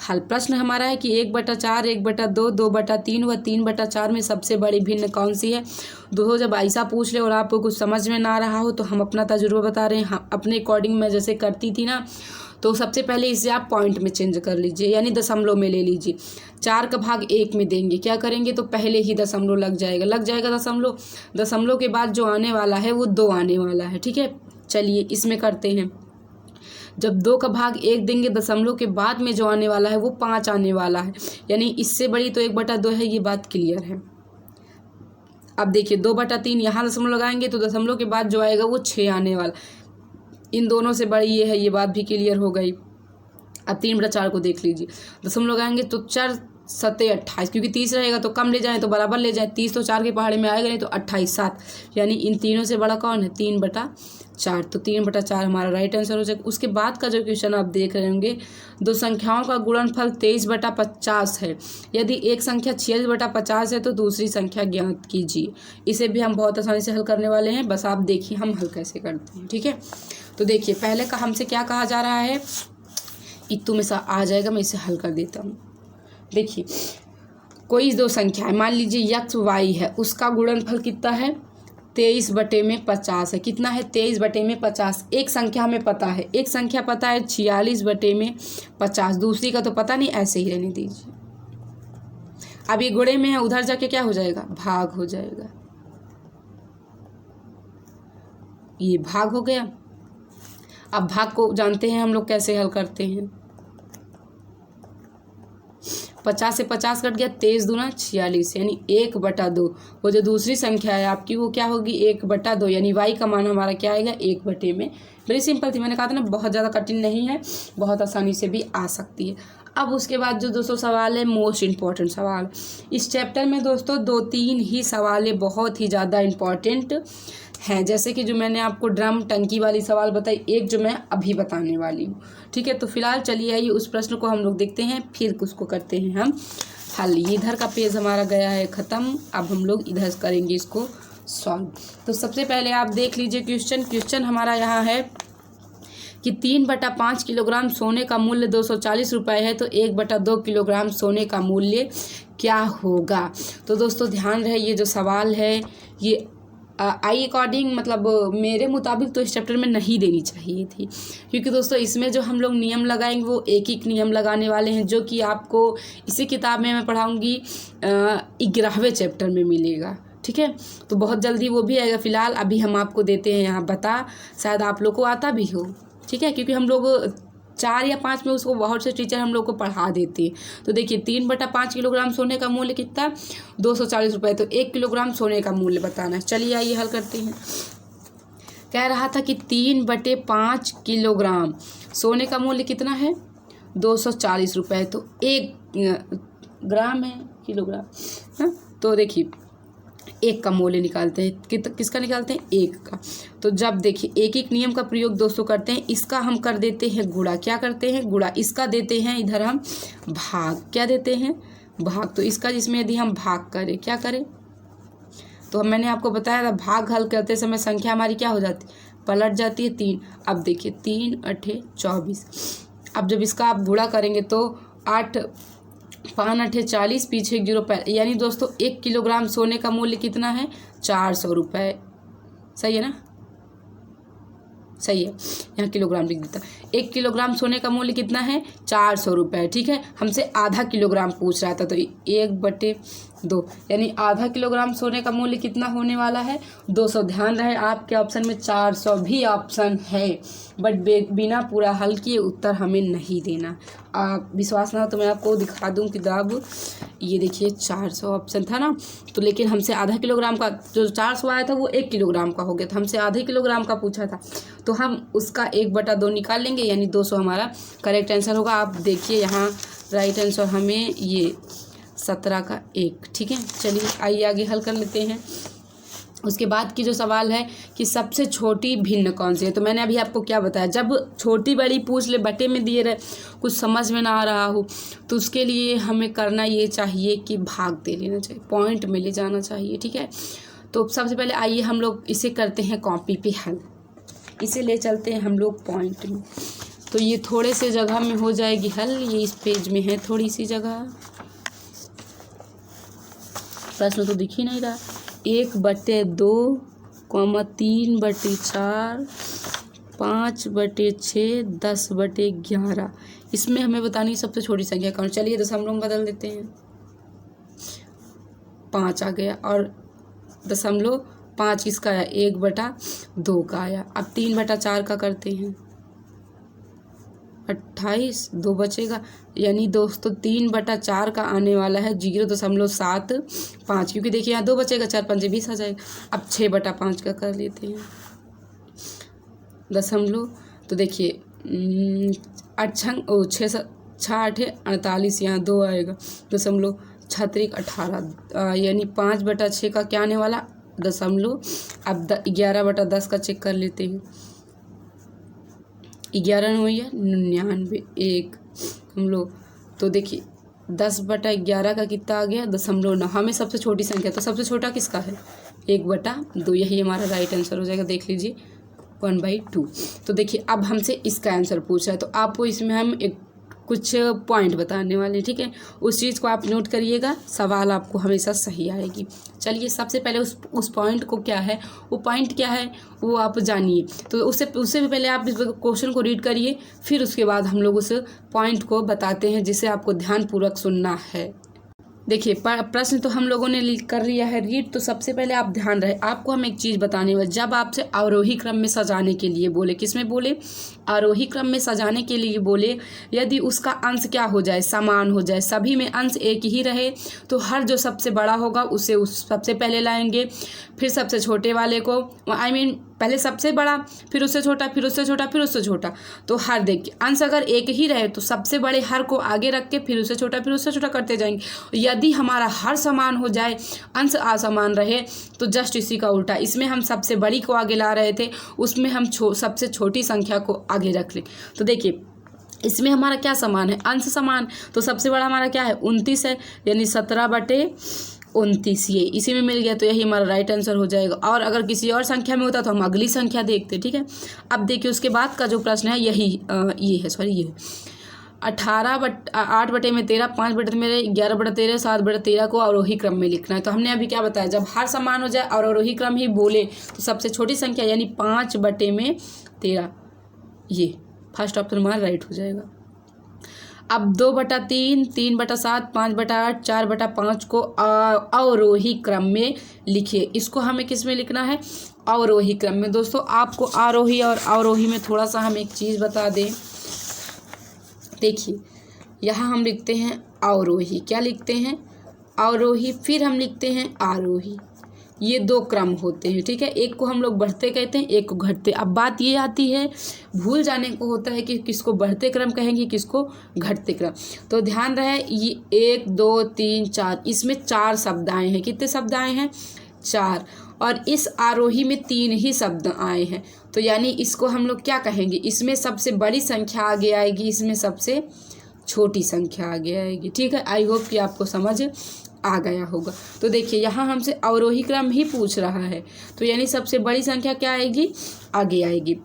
हल। प्रश्न हमारा है कि 1/4, 1/2, 2/3 व 3/4 में सबसे बड़ी भिन्न कौन सी है। दोस्तों जब ऐसा पूछ ले और आपको कुछ समझ में ना रहा हो तो हम अपना तजुर्बा बता रहे हैं, हम अपने अकॉर्डिंग मैं जैसे करती थी ना, तो सबसे पहले इसे आप पॉइंट में चेंज कर लीजिए, यानी दशमलव में ले लीजिए। 4 का भाग 1 में देंगे, क्या करेंगे तो पहले ही दशमलव लग जाएगा दशमलव, दशमलव के बाद जो आने वाला है वो 2 आने वाला है, ठीक है। चलिए इसमें करते हैं, जब 2 का भाग 1 देंगे दशमलव के बाद में जो आने वाला है वो 5 आने वाला है, यानी इससे बड़ी तो 1/2 है, ये बात क्लियर है। अब देखिए 2/3 यहाँ दशमलव लगाएंगे तो दशमलव के बाद जो आएगा वो 6 आने वाला, इन दोनों से बड़ी ये है, ये बात भी क्लियर हो गई। अब 3/4 को देख लीजिए, दशमलव लगाएंगे तो 4 7 28, क्योंकि 30 रहेगा तो कम ले जाएं तो बराबर ले जाएं, 30 तो 4 के पहाड़े में आएगा नहीं, तो 28 7, यानी इन तीनों से बड़ा कौन है 3/4, तो 3/4 हमारा राइट आंसर हो जाएगा। उसके बाद का जो क्वेश्चन आप देख रहे होंगे, दो संख्याओं का गुणनफल 23/50 है, यदि एक संख्या 46/50 है तो दूसरी संख्या ज्ञात कीजिए। इसे भी हम बहुत आसानी से हल करने वाले हैं, बस आप देखिए हम हल कैसे करते हैं, ठीक है। तो देखिए पहले का हमसे क्या कहा जा रहा है, इतू में सा आ जाएगा, मैं इसे हल कर देता हूँ। देखिए कोई दो संख्या है, मान लीजिए x y है, उसका गुणनफल कितना है 23/50 है। कितना है? 23/50। एक संख्या हमें पता है, एक संख्या पता है 46/50। दूसरी का तो पता नहीं, ऐसे ही रहने दीजिए। अब ये गुणे में है, उधर जाके क्या हो जाएगा? भाग हो जाएगा। ये भाग हो गया। अब भाग को जानते हैं हम लोग कैसे हल करते हैं। 50 से 50 कट गया, 23 दूना 46, यानी 1/2। वो जो दूसरी संख्या है आपकी वो क्या होगी? 1/2, यानी y का मान हमारा क्या आएगा? 1/। वेरी सिंपल थी, मैंने कहा था ना बहुत ज़्यादा कठिन नहीं है, बहुत आसानी से भी आ सकती है। अब उसके बाद जो दोस्तों सवाल है, मोस्ट इम्पॉर्टेंट सवाल इस चैप्टर में दोस्तों 2-3 ही सवाल है बहुत ही ज़्यादा इम्पॉर्टेंट हैं। जैसे कि जो मैंने आपको ड्रम टंकी वाली सवाल बताई, एक जो मैं अभी बताने वाली हूँ। ठीक है, तो फिलहाल चलिए आइए उस प्रश्न को हम लोग देखते हैं, फिर उसको करते हैं हम हल। इधर का पेज हमारा गया है ख़त्म, अब हम लोग इधर करेंगे इसको सॉल्व। तो सबसे पहले आप देख लीजिए क्वेश्चन हमारा यहाँ है कि 3/5 किलोग्राम सोने का मूल्य 240 रुपये है, तो 1/2 किलोग्राम सोने का मूल्य क्या होगा? तो दोस्तों ध्यान रहे, ये जो सवाल है ये आई अकॉर्डिंग मतलब मेरे मुताबिक तो इस चैप्टर में नहीं देनी चाहिए थी, क्योंकि दोस्तों इसमें जो हम लोग नियम लगाएंगे वो एक नियम लगाने वाले हैं, जो कि आपको इसी किताब में मैं पढ़ाऊँगी 11वें चैप्टर में मिलेगा। ठीक है, तो बहुत जल्दी वो भी आएगा। फिलहाल अभी हम आपको देते हैं यहाँ बता, शायद आप लोग को आता भी हो। ठीक है, क्योंकि हम लोग 4 या 5 में उसको बहुत से टीचर हम लोग को पढ़ा देते हैं। तो देखिए 3/5 किलोग्राम सोने का मूल्य कितना? 240 रुपये। तो 1 किलोग्राम सोने का मूल्य बताना है। चलिए आइए हल करते हैं। कह रहा था कि 3/5 किलोग्राम सोने का मूल्य कितना है? 240 रुपये। तो 1 ग्राम है किलोग्राम, हाँ। तो देखिए 1 का मूल्य निकालते हैं। किसका निकालते हैं? 1 का। तो जब देखिए एक नियम का प्रयोग दोस्तों करते हैं, इसका हम कर देते हैं गुणा। क्या करते हैं? गुणा। इसका देते हैं इधर हम भाग। क्या देते हैं? भाग। तो इसका जिसमें यदि हम भाग करें, क्या करें? तो मैंने आपको बताया था भाग हल करते समय संख्या हमारी क्या हो जाती? पलट जाती है 3। अब देखिए 3 8 24। अब जब इसका आप गुणा करेंगे तो 8 5 8 40, पीछे 1 0, यानी दोस्तों 1 किलोग्राम सोने का मूल्य कितना है? 400 रुपये। सही है ना? सही है, यहाँ किलोग्राम लिख देता। 1 किलोग्राम सोने का मूल्य कितना है? 400 रुपये। ठीक है, हमसे आधा किलोग्राम पूछ रहा था, तो 1/2, यानी आधा किलोग्राम सोने का मूल्य कितना होने वाला है? 200। ध्यान रहे आपके ऑप्शन में 400 भी ऑप्शन है, बट बिना पूरा हल किए उत्तर हमें नहीं देना। आप विश्वास ना हो तो मैं आपको दिखा दूं किताब। ये देखिए 400 ऑप्शन था ना, तो लेकिन हमसे आधा किलोग्राम का जो 400 आया था वो 1 किलोग्राम का हो गया था, हमसे आधे किलोग्राम का पूछा था, तो हम उसका 1/2 निकाल लेंगे, यानी 200 हमारा करेक्ट आंसर होगा। आप देखिए यहाँ राइट आंसर हमें ये 17 का 1। ठीक है, चलिए आइए आगे हल कर लेते हैं। उसके बाद की जो सवाल है कि सबसे छोटी भिन्न कौन सी है, तो मैंने अभी आपको क्या बताया, जब छोटी बड़ी पूछ ले, बटे में दिए रहे, कुछ समझ में ना आ रहा हो, तो उसके लिए हमें करना ये चाहिए कि भाग दे लेना चाहिए, पॉइंट में ले जाना चाहिए। ठीक है, तो सबसे पहले आइए हम लोग इसे करते हैं कॉपी पे हल, इसे ले चलते हैं हम लोग पॉइंट में। तो ये थोड़े से जगह में हो जाएगी हल, ये इस पेज में है थोड़ी सी जगह, प्रश्न तो दिख ही नहीं रहा। 1/2, 3/4, 5/6, 10/11। इसमें हमें बतानी सबसे छोटी संख्या कौन। चलिए दशमलव बदल देते हैं, 5 आ गया, और 0.5 किसका आया? 1/2 का आया। अब 3/4 का करते हैं, 28, 2 बचेगा, यानी दोस्तों 3/4 का आने वाला है 0.75, क्योंकि देखिए यहाँ 2 बचेगा, 4 5 20 आ जाएगा। अब 6/5 का कर लेते हैं दशमलव, तो देखिए 6 8 48, यहाँ 2 आएगा, 0.6 यानी 5/6 का क्या आने वाला? दशमलव। अब 11/10 का चेक कर लेते हैं, 11 हुई है 99, 1 हम लोग, तो देखिए 10/11 का कितना आ गया? 0.9। हमें सबसे छोटी संख्या, तो सबसे छोटा किसका है? 1/2, यही हमारा राइट आंसर हो जाएगा। देख लीजिए 1/2। तो देखिए अब हमसे इसका आंसर पूछा है, तो आपको इसमें हम एक कुछ पॉइंट बताने वाले, ठीक है। उस चीज़ को आप नोट करिएगा, सवाल आपको हमेशा सही आएगी। चलिए सबसे पहले उस पॉइंट को क्या है, वो पॉइंट क्या है वो आप जानिए। तो उससे भी पहले आप इस क्वेश्चन को रीड करिए, फिर उसके बाद हम लोग उस पॉइंट को बताते हैं जिसे आपको ध्यानपूर्वक सुनना है। देखिए प्रश्न तो हम लोगों ने कर लिया है रीड। तो सबसे पहले आप ध्यान रहे, आपको हम एक चीज़ बताने वाले, जब आपसे आरोही क्रम में सजाने के लिए बोले, किसमें बोले, आरोही क्रम में सजाने के लिए बोले, यदि उसका अंश क्या हो जाए, समान हो जाए, सभी में अंश एक ही रहे, तो हर जो सबसे बड़ा होगा उसे उस सबसे पहले लाएंगे, फिर सबसे छोटे वाले को, पहले सबसे बड़ा, फिर उससे छोटा, फिर उससे छोटा, फिर उससे छोटा। तो हर देखिए अंश अगर एक ही रहे तो सबसे बड़े हर को आगे रख के फिर उससे छोटा, फिर उससे छोटा करते जाएंगे। यदि हमारा हर समान हो जाए, अंश असमान रहे, तो जस्ट इसी का उल्टा, इसमें हम सबसे बड़ी को आगे ला रहे थे, उसमें हम सबसे छोटी संख्या को आगे रख लें। तो देखिए इसमें हमारा क्या समान है, अंश समान। तो सबसे बड़ा हमारा क्या है, 29 है, यानी 17/29 ये इसी में मिल गया, तो यही हमारा राइट आंसर हो जाएगा। और अगर किसी और संख्या में होता तो हम अगली संख्या देखते, ठीक है। अब देखिए उसके बाद का जो प्रश्न है यही ये है, सॉरी ये 8/13, 5/13, 11/13, 7/13 को अवरोही क्रम में लिखना है। तो हमने अभी क्या बताया, जब हर समान हो जाए और अवरोही क्रम ही बोले तो सबसे छोटी संख्या यानी 5/13, ये फर्स्ट ऑप्शन हमारा राइट हो जाएगा। अब 2/3, 3/7, 5/8, 4/5 को अवरोही क्रम में लिखिए। इसको हमें किस में लिखना है, अवरोही क्रम में। दोस्तों आपको आरोही और अवरोही में थोड़ा सा हम एक चीज़ बता दें। देखिए यहाँ हम लिखते हैं अवरोही, क्या लिखते हैं, अवरोही, फिर हम लिखते हैं आरोही। ये दो क्रम होते हैं, ठीक है। एक को हम लोग बढ़ते कहते हैं, एक को घटते। अब बात ये आती है, भूल जाने को होता है कि किसको बढ़ते क्रम कहेंगे, किसको घटते क्रम। तो ध्यान रहे, ये 1, 2, 3, 4, इसमें 4 शब्द आए हैं। कितने शब्द आए हैं, 4। और इस आरोही में 3 ही शब्द आए हैं। तो यानी इसको हम लोग क्या कहेंगे, इसमें सबसे बड़ी संख्या आगे आएगी, इसमें सबसे छोटी संख्या आगे आएगी, ठीक है। आई होप कि आपको समझ आ गया होगा। तो देखिए यहाँ हमसे अवरोही क्रम ही पूछ रहा है, तो यानी सबसे बड़ी संख्या क्या आएगी, आगे आएगी।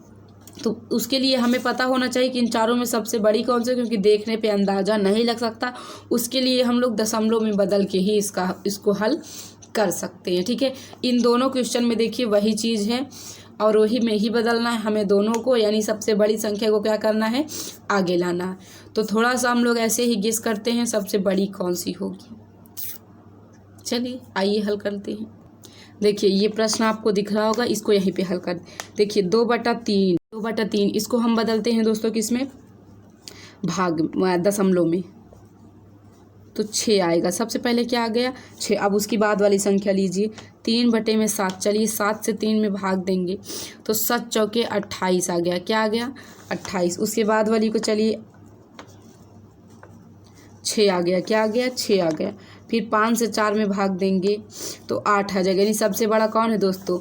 तो उसके लिए हमें पता होना चाहिए कि इन चारों में सबसे बड़ी कौन सी, क्योंकि देखने पे अंदाज़ा नहीं लग सकता। उसके लिए हम लोग दशमलव में बदल के ही इसको हल कर सकते हैं, ठीक है। इन दोनों क्वेश्चन में देखिए वही चीज़ है, अवरोही में ही बदलना है हमें दोनों को, यानी सबसे बड़ी संख्या को क्या करना है, आगे लाना है। तो थोड़ा सा हम लोग ऐसे ही गेस करते हैं सबसे बड़ी कौन सी होगी। चलिए आइए हल करते हैं। देखिए ये प्रश्न आपको दिख रहा होगा, इसको यहीं पे हल कर। देखिए 2/3 इसको हम बदलते हैं दोस्तों किसमें, भाग दशमलव में, तो 6 आएगा। सबसे पहले क्या आ गया, 6। अब उसकी बाद वाली संख्या लीजिए, 3/7। चलिए 7 से 3 में भाग देंगे तो 7 चौके 28 आ गया। क्या आ गया, 28। उसके बाद वाली को चलिए 6 आ गया। क्या आ गया, 6 आ गया। फिर 5 से 4 में भाग देंगे तो 8 आ जाएगा। यानी सबसे बड़ा कौन है दोस्तों,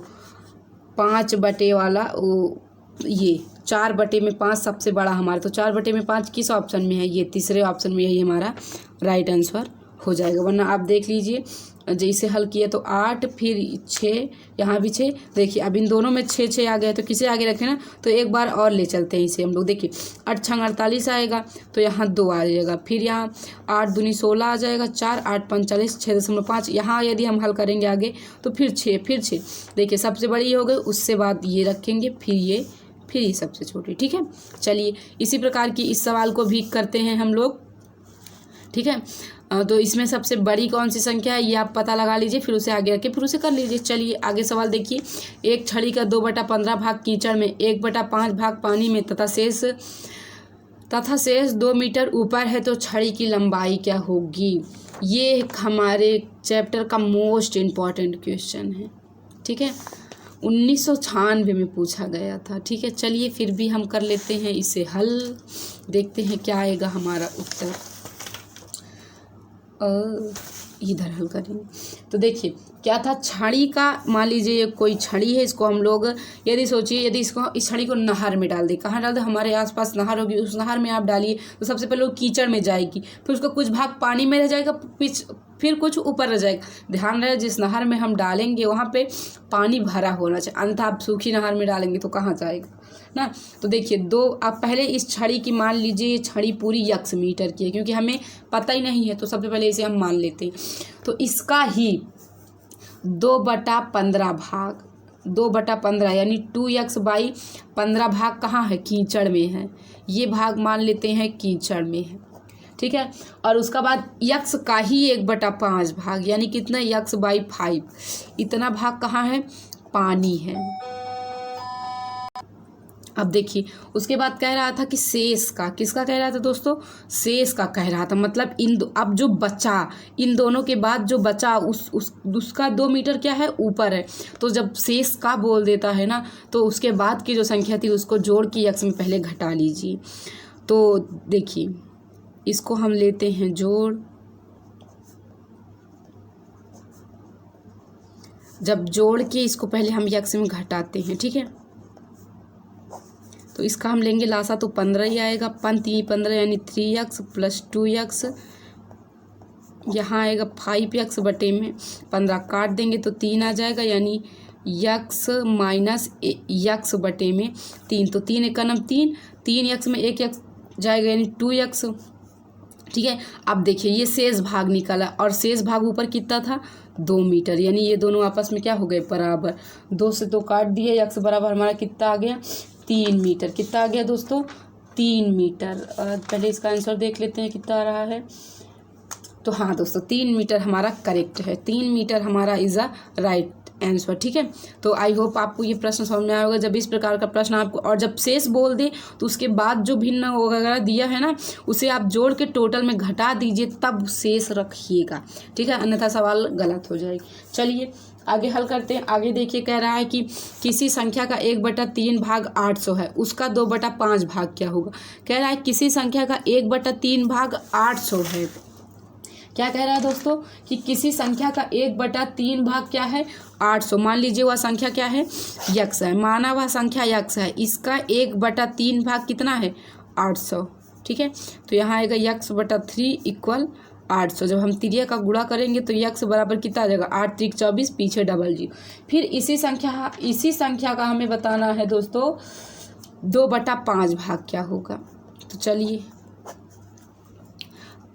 5 बटे वाला, वो ये 4/5 सबसे बड़ा हमारा। तो 4/5 किस ऑप्शन में है, ये तीसरे ऑप्शन में, यही हमारा राइट आंसर हो जाएगा। वरना आप देख लीजिए जैसे हल किया तो 8 फिर 6, यहाँ भी 6। देखिए अब इन दोनों में 6 आ गया, तो किसे आगे रखें ना, तो एक बार और ले चलते हैं इसे हम लोग। देखिए 8 छंग 48 आएगा, तो यहाँ 2 आ जाएगा। फिर यहाँ 8 दूनी 16 आ जाएगा, 4 8 45, 6.5। यहाँ यदि हम हल करेंगे आगे तो फिर 6। देखिए सबसे बड़ी हो गई, उससे बाद ये रखेंगे, फिर ये सबसे छोटी, ठीक है। चलिए इसी प्रकार की इस सवाल को भी करते हैं हम लोग, ठीक है। तो इसमें सबसे बड़ी कौन सी संख्या है ये आप पता लगा लीजिए, फिर उसे आगे रखिए, फिर उसे कर लीजिए। चलिए आगे सवाल देखिए, एक छड़ी का 2/15 भाग कीचड़ में, 1/5 भाग पानी में तथा शेष 2 मीटर ऊपर है, तो छड़ी की लंबाई क्या होगी। ये हमारे चैप्टर का मोस्ट इम्पॉर्टेंट क्वेश्चन है, ठीक है। 1996 में पूछा गया था, ठीक है। चलिए फिर भी हम कर लेते हैं इसे हल, देखते हैं क्या आएगा हमारा उत्तर। इधर हल करेंगे। तो देखिए क्या था, छड़ी का, मान लीजिए कोई छड़ी है, इसको हम लोग यदि सोचिए, यदि इस छड़ी को नहर में डाल दे, कहाँ डाल दे, हमारे आसपास नहर होगी, उस नहर में आप डालिए तो सबसे पहले वो कीचड़ में जाएगी, फिर उसका कुछ भाग पानी में रह जाएगा, फिर कुछ ऊपर रह जाएगा। ध्यान रहे जिस नहर में हम डालेंगे वहाँ पे पानी भरा होना चाहिए, अन्यथा आप सूखी नहर में डालेंगे तो कहाँ जाएगा, ना। तो देखिए दो, आप पहले इस छड़ी की मान लीजिए, ये छड़ी पूरी यक्स मीटर की है, क्योंकि हमें पता ही नहीं है तो सबसे पहले इसे हम मान लेते हैं। तो इसका ही 2/15 भाग, 2/15 यानी 2x/15 भाग कहाँ है, कीचड़ में है। ये भाग मान लेते हैं कीचड़ में है, ठीक है। और उसका बाद यक्स का ही 1/5 भाग, यानी कितना, x/5, इतना भाग कहाँ है, पानी है। अब देखिए उसके बाद कह रहा था कि शेष का, किसका कह रहा था दोस्तों, शेष का कह रहा था। मतलब अब जो बचा, इन दोनों के बाद जो बचा उसका 2 मीटर क्या है, ऊपर है। तो जब शेष का बोल देता है ना, तो उसके बाद की जो संख्या थी उसको जोड़ के यक्स में पहले घटा लीजिए। तो देखिए इसको हम लेते हैं जोड़, जब जोड़ के इसको पहले हम यक्स में घटाते हैं, ठीक है। तो इसका हम लेंगे लासा, तो 15 ही आएगा, 15 यानी 3x + 2x, यहाँ आएगा 5x बटे में 15 काट देंगे तो 3 आ जाएगा, यानी x - x बटे में 3। तो 3 × 3, 3x में 1x जाएगा यानी 2x, ठीक है। अब देखिए ये शेष भाग निकला, और शेष भाग ऊपर कितना था, 2 मीटर, यानी ये दोनों आपस में क्या हो गए, बराबर। 2 से 2 काट दिए, x बराबर हमारा कितना आ गया, 3 मीटर। कितना आ गया दोस्तों, 3 मीटर। पहले इसका आंसर देख लेते हैं कितना आ रहा है। तो हाँ दोस्तों 3 मीटर हमारा करेक्ट है, 3 मीटर हमारा इज़ अ राइट आंसर, ठीक है। तो आई होप आपको ये प्रश्न समझ में आया होगा। जब इस प्रकार का प्रश्न आपको, और जब शेष बोल दे तो उसके बाद जो भिन्न वगैरह दिया है ना, उसे आप जोड़ के टोटल में घटा दीजिए, तब शेष रखिएगा, ठीक है, अन्यथा सवाल गलत हो जाएगी। चलिए आगे हल करते हैं। आगे देखिए कह रहा है कि किसी संख्या का 1/3 भाग 800 है, उसका 2/5 भाग क्या होगा। कह रहा है किसी संख्या का 1/3 भाग 800 है। क्या कह रहा है दोस्तों कि किसी संख्या का 1/3 भाग क्या है, 800। मान लीजिए वह संख्या क्या है, यक्स है, माना वह संख्या यक्स है, इसका 1/3 भाग कितना है, 800, ठीक है। तो यहाँ आएगा x/3 = 800। जब हम तिरिया का गुणा करेंगे तो x बराबर कितना आ जाएगा, 8 × 3 = 24, पीछे डबल 0। फिर इसी संख्या का हमें बताना है दोस्तों 2/5 भाग क्या होगा। तो चलिए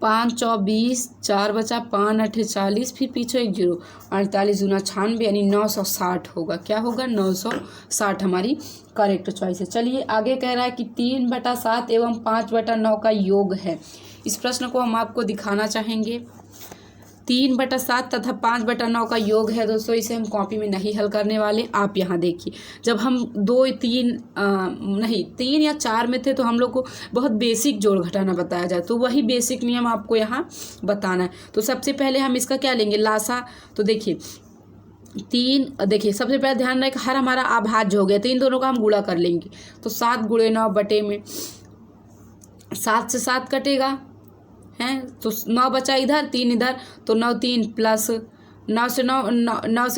5 × 24, 4 बचा, 5 × 8 = 40, फिर पीछे 1 0, 48 × 96 यानी 960 होगा। क्या होगा, 960 हमारी करेक्ट चॉइस है। चलिए आगे कह रहा है कि 3/7 एवं 5/9 का योग है। इस प्रश्न को हम आपको दिखाना चाहेंगे। 3/7 तथा 5/9 का योग है दोस्तों, इसे हम कॉपी में नहीं हल करने वाले। आप यहाँ देखिए, जब हम 2, 3 या 4 में थे तो हम लोग को बहुत बेसिक जोड़ घटाना बताया जाए, तो वही बेसिक नियम आपको यहाँ बताना है। तो सबसे पहले हम इसका क्या लेंगे, लासा। तो देखिए 3, देखिए सबसे पहले ध्यान रखें हर हमारा अभाज्य हो गया, तो इन दोनों का हम गुणा कर लेंगे। तो 7 × 9 बटे में 7 से 7 कटेगा हैं, तो 9 बचा इधर, 3 इधर, तो 9 3 प्लस 9 से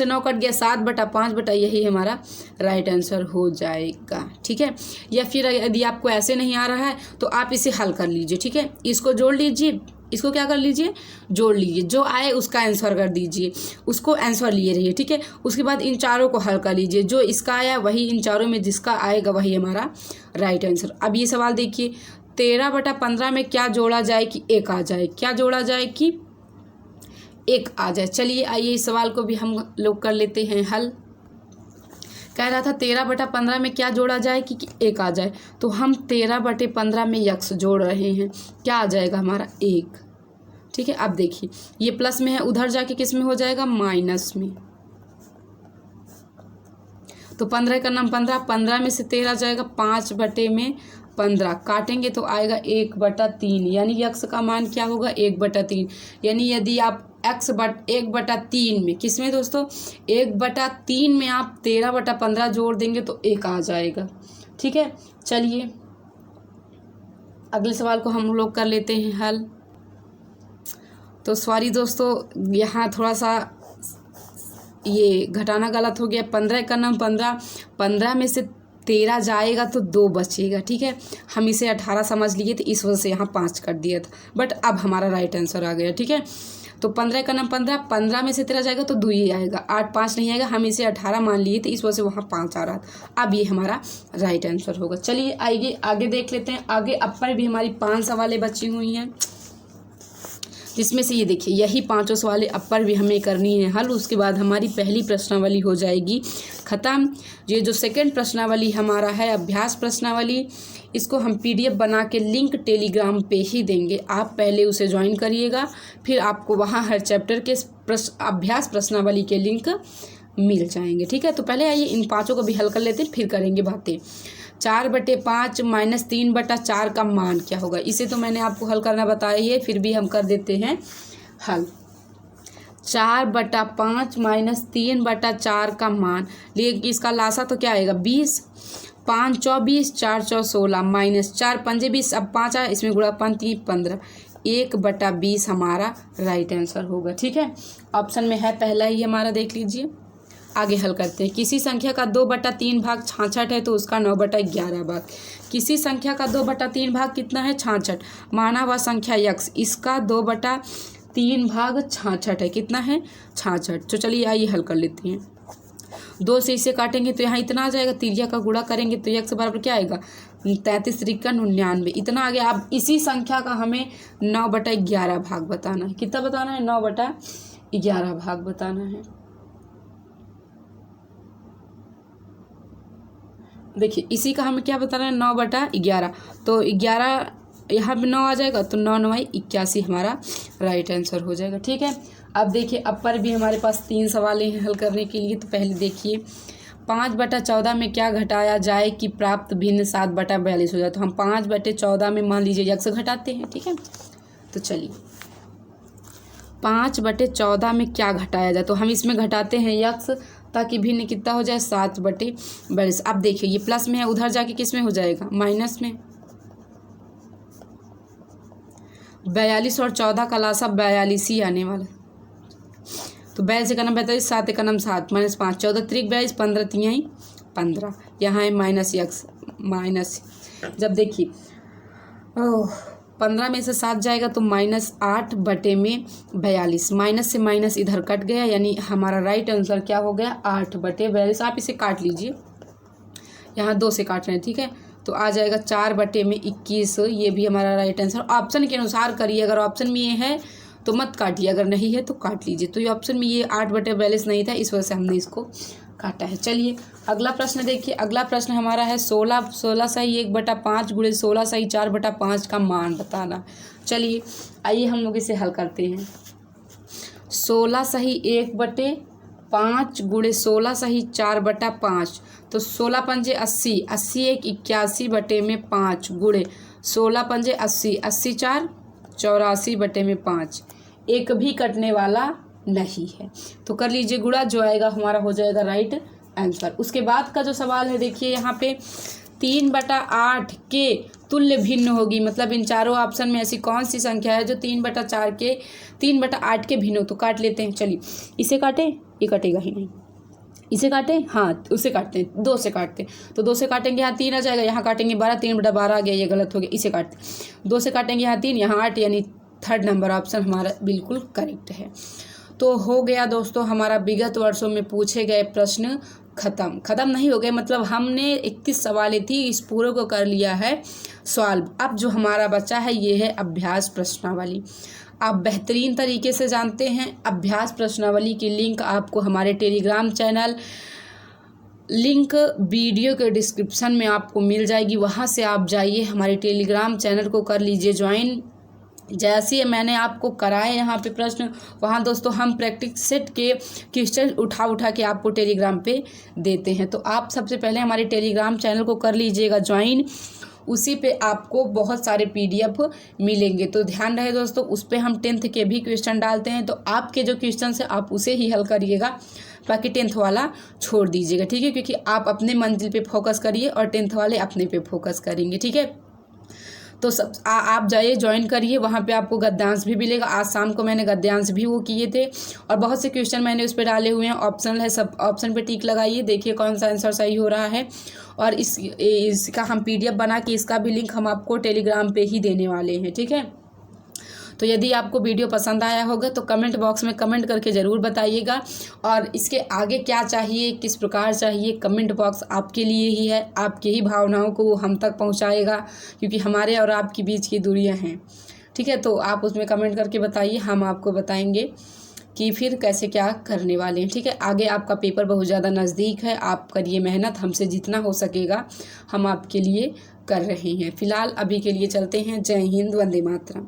9 कट गया, 7/5, यही हमारा राइट आंसर हो जाएगा, ठीक है। या फिर यदि आपको ऐसे नहीं आ रहा है तो आप इसे हल कर लीजिए, ठीक है। इसको जोड़ लीजिए, इसको क्या कर लीजिए, जोड़ लीजिए, जो आए उसका आंसर कर दीजिए, उसको आंसर लिए रहिए, ठीक है। उसके बाद इन चारों को हल कर लीजिए, जो इसका आया वही इन चारों में जिसका आएगा वही हमारा राइट आंसर। अब ये सवाल देखिए, 13/15 में क्या जोड़ा जाए कि 1 आ जाए, क्या जोड़ा जाए कि 1 आ जाए। चलिए आइए इस सवाल को भी हम लोग कर लेते हैं हल। कह रहा था 13/15 में क्या जोड़ा जाए कि 1 आ जाए, तो हम 13/15 में यक्स जोड़ रहे हैं, क्या आ जाएगा हमारा 1, ठीक है। अब देखिए ये प्लस में है, उधर जाके किस में हो जाएगा, माइनस में। तो 15 का नाम 15, 15 में से 13 जाएगा, 5/15 काटेंगे तो आएगा 1/3, यानी यक्स का मान क्या होगा, 1/3। यानी यदि आप 1/3 में, किस में दोस्तों, 1/3 में आप 13/15 जोड़ देंगे तो 1 आ जाएगा, ठीक है। चलिए अगले सवाल को हम लोग कर लेते हैं हल। तो सॉरी दोस्तों, यहाँ थोड़ा सा ये घटाना गलत हो गया। 15 का नाम 15, 15 में से 13 जाएगा तो 2 बचेगा, ठीक है। हम इसे 18 समझ लिए थे, इस वजह से यहाँ 5 कर दिया था, बट अब हमारा राइट आंसर आ गया, ठीक है। तो 15 का नाम 15, 15 में से 13 जाएगा तो 2 ही आएगा, 8 5 नहीं आएगा। हम इसे 18 मान लिए थे, इस वजह से वहाँ 5 आ रहा था। अब ये हमारा राइट आंसर होगा। चलिए आइए आगे देख लेते हैं। आगे अपर भी हमारी 5 सवालें बची हुई हैं, जिसमें से ये देखिए यही 5 सवालें अपर भी हमें करनी है हल। उसके बाद हमारी पहली प्रश्नावली हो जाएगी ख़त्म। ये जो सेकंड प्रश्नावली हमारा है अभ्यास प्रश्नावली, इसको हम PDF बना के लिंक टेलीग्राम पे ही देंगे। आप पहले उसे ज्वाइन करिएगा, फिर आपको वहाँ हर चैप्टर के अभ्यास प्रश्नावली के लिंक मिल जाएंगे। ठीक है, तो पहले आइए इन 5 को भी हल कर लेते हैं, फिर करेंगे बातें। 4/5 - 3/4 का मान क्या होगा? इसे तो मैंने आपको हल करना बताया ही है, फिर भी हम कर देते हैं हल। 4/5 - 3/4 का मान, लेकिन इसका लासा तो क्या आएगा 20, 5 24, 4 4 16 माइनस 4 5 20, अब 5 आया इसमें गुणा 5 3 15, 1/20 हमारा राइट आंसर होगा। ठीक है, ऑप्शन में है पहला ही हमारा, देख लीजिए। आगे हल करते हैं। किसी संख्या का 2/3 भाग 66 है तो उसका 9/11 भाग। किसी संख्या का 2/3 भाग कितना है 66, माना वह संख्या x, इसका 2/3 भाग 66 है, कितना है 66। तो चलिए आइए हल कर लेते हैं। 2 से इसे काटेंगे तो यहाँ इतना आ जाएगा, तिरिया का गुणा करेंगे तो x बराबर क्या आएगा 33 त्रिका 99, इतना आ गया। अब इसी संख्या का हमें 9/11 भाग बताना है। कितना बताना है 9/11 भाग बताना है। देखिए इसी का हमें क्या बताना है 9/11, तो 11 यहाँ पे 9 आ जाएगा तो 9 9 81 हमारा राइट आंसर हो जाएगा। ठीक है, अब देखिए अपर भी हमारे पास 3 सवालें हैं हल करने के लिए। तो पहले देखिए 5/14 में क्या घटाया जाए कि प्राप्त भिन्न 7/42 हो जाए। तो हम 5/14 में मान लीजिए x घटाते हैं। ठीक है, तो चलिए 5/14 में क्या घटाया जाए, तो हम इसमें घटाते हैं x, ताकि भिन्न कितना हो जाए 7/42। अब देखिए ये प्लस में है, उधर जाके किस में हो जाएगा माइनस में। 42 और 14 का लासा 42 ही आने वाला। तो 42 का नाम 42, 7 का नाम 7 माइनस 5, 14 त्रिक 42, 15 3 15, यहाँ है माइनस x माइनस। जब देखिए 15 में से 7 जाएगा तो -8/42, माइनस से माइनस इधर कट गया, यानी हमारा राइट आंसर क्या हो गया 8/42। आप इसे काट लीजिए, यहाँ 2 से काट रहे हैं। ठीक है, तो आ जाएगा 4/21, ये भी हमारा राइट आंसर। ऑप्शन के अनुसार करिए, अगर ऑप्शन में ये है तो मत काटिए, अगर नहीं है तो काट लीजिए। तो ये ऑप्शन में ये 8/42 नहीं था, इस वजह से हमने इसको काटा है। चलिए अगला प्रश्न देखिए। अगला प्रश्न हमारा है 16 सही 1/5 गुणे 16 सही 4/5 का मान बताना। चलिए आइए हम लोग इसे हल करते हैं। 16 सही 1/5 गुणे 16 सही 4/5, तो 16 पंजे 80, 80 1 81/5 गुणे 16 पंजे 80, 80 4 84/5, एक भी कटने वाला नहीं है। तो कर लीजिए गुणा, जो आएगा हमारा हो जाएगा राइट आंसर। उसके बाद का जो सवाल है देखिए यहाँ पे 3/8 के तुल्य भिन्न होगी, मतलब इन चारों ऑप्शन में ऐसी कौन सी संख्या है जो 3/8 के भिन्न हो। तो काट लेते हैं। चलिए इसे काटें, ये कटेगा ही नहीं। इसे काटें, हाँ उसे काटते हैं, 2 से काटते हैं। तो 2 से काटेंगे यहाँ 3 आ जाएगा, यहाँ काटेंगे 12, 3/12 आ गया, ये गलत हो गया, इसे काटते 2 से काटेंगे यहाँ 3, यहाँ 8, यानी 3rd नंबर ऑप्शन हमारा बिल्कुल करेक्ट है। तो हो गया दोस्तों हमारा विगत वर्षों में पूछे गए प्रश्न खत्म नहीं हो गए, मतलब हमने 31 सवालें थी, इस पूरे को कर लिया है सॉल्व। अब जो हमारा बचा है ये है अभ्यास प्रश्नावली। आप बेहतरीन तरीके से जानते हैं अभ्यास प्रश्नावली की लिंक आपको हमारे टेलीग्राम चैनल लिंक वीडियो के डिस्क्रिप्शन में आपको मिल जाएगी, वहाँ से आप जाइए हमारे टेलीग्राम चैनल को कर लीजिए ज्वाइन। जैसे मैंने आपको कराए यहाँ पे प्रश्न, वहाँ दोस्तों हम प्रैक्टिस सेट के क्वेश्चन उठा के आपको टेलीग्राम पे देते हैं। तो आप सबसे पहले हमारे टेलीग्राम चैनल को कर लीजिएगा ज्वाइन, उसी पे आपको बहुत सारे PDF मिलेंगे। तो ध्यान रहे दोस्तों, उस पर हम 10th के भी क्वेश्चन डालते हैं, तो आपके जो क्वेश्चन है आप उसे ही हल करिएगा, बाकी 10th वाला छोड़ दीजिएगा। ठीक है, क्योंकि आप अपने मंजिल पे फोकस करिए और 10th वाले अपने पे फोकस करेंगे। ठीक है, तो सब आप जाइए ज्वाइन करिए, वहाँ पे आपको गद्यांश भी मिलेगा। आज शाम को मैंने गद्यांश भी वो किए थे, और बहुत से क्वेश्चन मैंने उस पर डाले हुए हैं, ऑप्शनल है, सब ऑप्शन पे टिक लगाइए, देखिए कौन सा आंसर सही हो रहा है। और इसका हम PDF बना के इसका भी लिंक हम आपको टेलीग्राम पे ही देने वाले हैं। ठीक है, तो यदि आपको वीडियो पसंद आया होगा तो कमेंट बॉक्स में कमेंट करके ज़रूर बताइएगा, और इसके आगे क्या चाहिए, किस प्रकार चाहिए, कमेंट बॉक्स आपके लिए ही है। आपकी ही भावनाओं को वो हम तक पहुँचाएगा, क्योंकि हमारे और आपके बीच की दूरियाँ हैं। ठीक है, तो आप उसमें कमेंट करके बताइए, हम आपको बताएंगे कि फिर कैसे क्या करने वाले हैं। ठीक है, आगे आपका पेपर बहुत ज़्यादा नज़दीक है, आप करिए मेहनत, हमसे जितना हो सकेगा हम आपके लिए कर रहे हैं। फ़िलहाल अभी के लिए चलते हैं। जय हिंद, वंदे मातरम।